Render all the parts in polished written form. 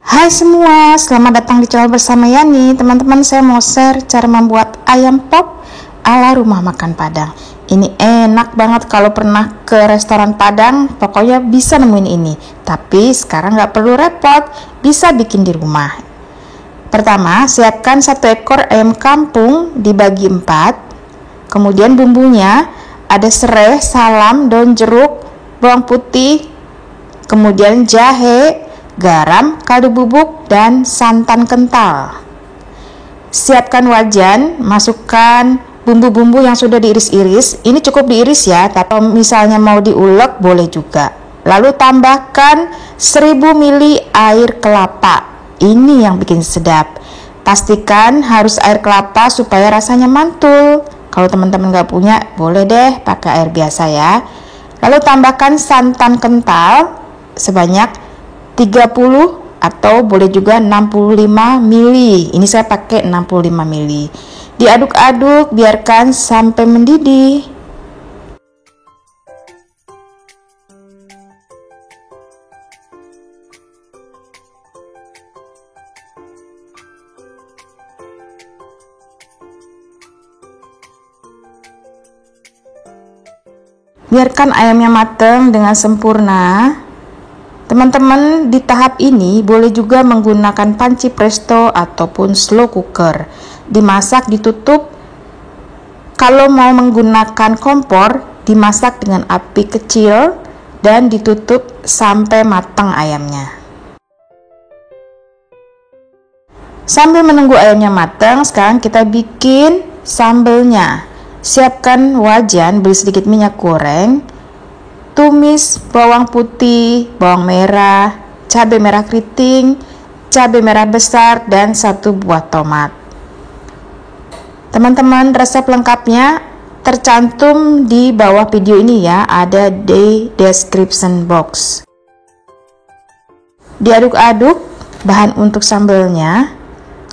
Hai semua, selamat datang di channel bersama Yani. Teman-teman, saya mau share cara membuat ayam pop ala rumah makan Padang. Ini enak banget. Kalau pernah ke restoran Padang, pokoknya bisa nemuin ini. Tapi sekarang nggak perlu repot, bisa bikin di rumah. Pertama, siapkan 1 ekor ayam kampung dibagi 4. Kemudian bumbunya ada serai, salam, daun jeruk, bawang putih, kemudian jahe, garam, kaldu bubuk, dan santan kental. Siapkan wajan, masukkan bumbu-bumbu yang sudah diiris-iris. Ini cukup diiris ya, tapi misalnya mau diulek boleh juga. Lalu tambahkan 1000 ml air kelapa. Ini yang bikin sedap. Pastikan harus air kelapa supaya rasanya mantul. Kalau teman-teman gak punya, boleh deh pakai air biasa ya. Lalu tambahkan santan kental sebanyak 30 atau boleh juga 65 ml. Ini saya pakai 65 ml. Diaduk-aduk, biarkan sampai mendidih. Biarkan ayamnya matang dengan sempurna. Teman-teman, di tahap ini boleh juga menggunakan panci presto ataupun slow cooker. Dimasak ditutup. Kalau mau menggunakan kompor, dimasak dengan api kecil dan ditutup sampai matang ayamnya. Sambil menunggu ayamnya matang, sekarang kita bikin sambelnya. Siapkan wajan, beri sedikit minyak goreng, tumis bawang putih, bawang merah, cabai merah keriting, cabai merah besar, dan 1 buah tomat. Teman-teman, resep lengkapnya tercantum di bawah video ini ya, ada di description box. Diaduk-aduk bahan untuk sambelnya.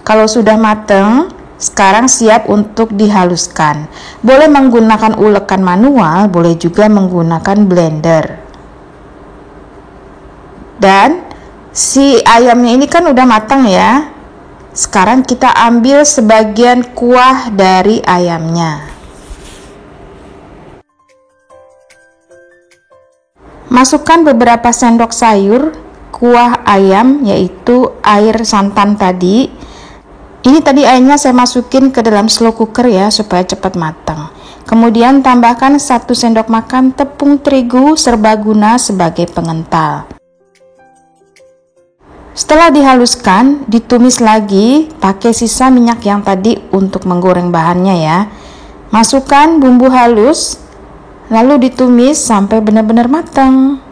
Kalau sudah matang, sekarang siap untuk dihaluskan. Boleh menggunakan ulekan manual, boleh juga menggunakan blender. Dan si ayamnya ini kan udah matang ya. Sekarang kita ambil sebagian kuah dari ayamnya. Masukkan beberapa sendok sayur kuah ayam, yaitu air santan tadi. Ini tadi airnya saya masukin ke dalam slow cooker ya, supaya cepat matang. Kemudian tambahkan 1 sendok makan tepung terigu serbaguna sebagai pengental. Setelah dihaluskan, ditumis lagi pakai sisa minyak yang tadi untuk menggoreng bahannya ya. Masukkan bumbu halus, lalu ditumis sampai benar-benar matang.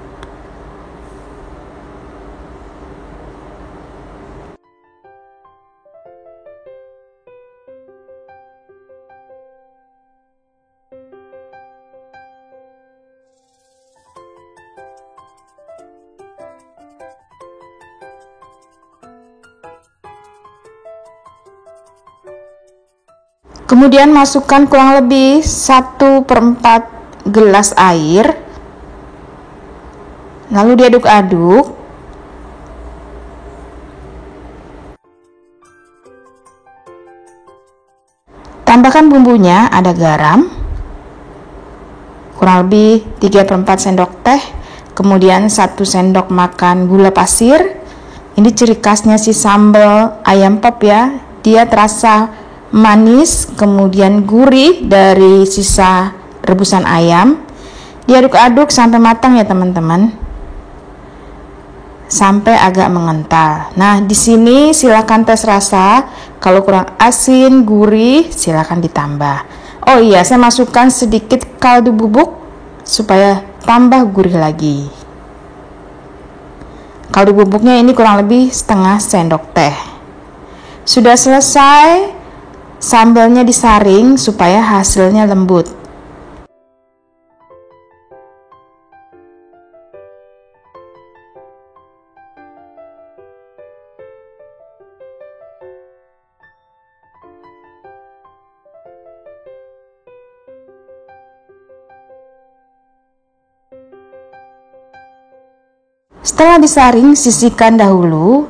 Kemudian masukkan kurang lebih 1/4 gelas air, lalu diaduk-aduk. Tambahkan bumbunya, ada garam kurang lebih 3/4 sendok teh, kemudian 1 sendok makan gula pasir. Ini ciri khasnya si sambal ayam pop ya, dia terasa manis, kemudian gurih dari sisa rebusan ayam. Diaduk-aduk sampai matang ya teman-teman, sampai agak mengental. Nah, di sini silakan tes rasa. Kalau kurang asin, gurih, silakan ditambah. Oh iya, saya masukkan sedikit kaldu bubuk supaya tambah gurih lagi. Kaldu bubuknya ini kurang lebih setengah sendok teh. Sudah selesai. Sambalnya disaring supaya hasilnya lembut. Setelah disaring, sisihkan dahulu.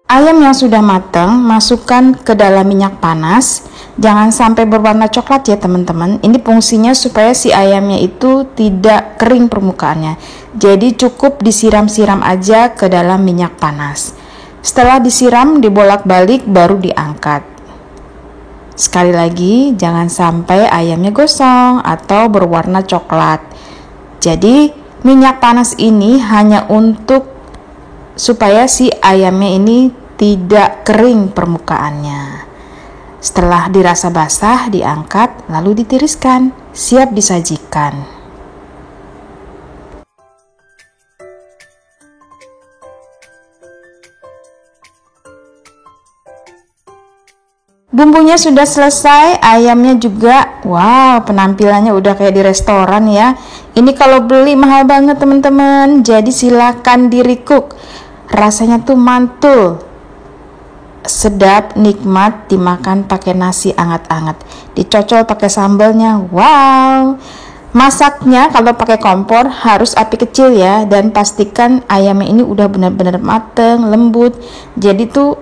Ayam yang sudah matang, masukkan ke dalam minyak panas. Jangan sampai berwarna coklat ya teman-teman. Ini fungsinya supaya si ayamnya itu tidak kering permukaannya. Jadi cukup disiram-siram aja ke dalam minyak panas. Setelah disiram, dibolak-balik baru diangkat. Sekali lagi, jangan sampai ayamnya gosong atau berwarna coklat. Jadi minyak panas ini hanya untuk supaya si ayamnya ini tidak kering permukaannya. Setelah dirasa basah, diangkat lalu ditiriskan, siap disajikan. Bumbunya sudah selesai, ayamnya juga. Wow, penampilannya udah kayak di restoran ya. Ini kalau beli mahal banget teman-teman. Jadi silakan di recook. Rasanya tuh mantul, sedap, nikmat, dimakan pakai nasi anget-anget, dicocol pakai sambalnya. Wow. Masaknya kalau pakai kompor harus api kecil ya, dan pastikan ayamnya ini udah benar-benar mateng, lembut. Jadi tuh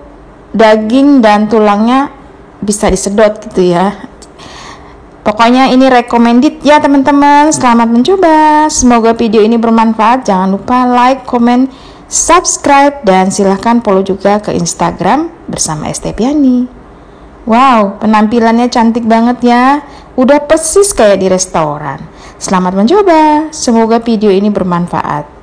daging dan tulangnya bisa disedot gitu ya. Pokoknya ini recommended ya teman-teman. Selamat mencoba. Semoga video ini bermanfaat. Jangan lupa like, comment, subscribe, dan silahkan follow juga ke Instagram bersama Estepiani. Wow, penampilannya cantik banget ya. Udah persis kayak di restoran. Selamat mencoba. Semoga video ini bermanfaat.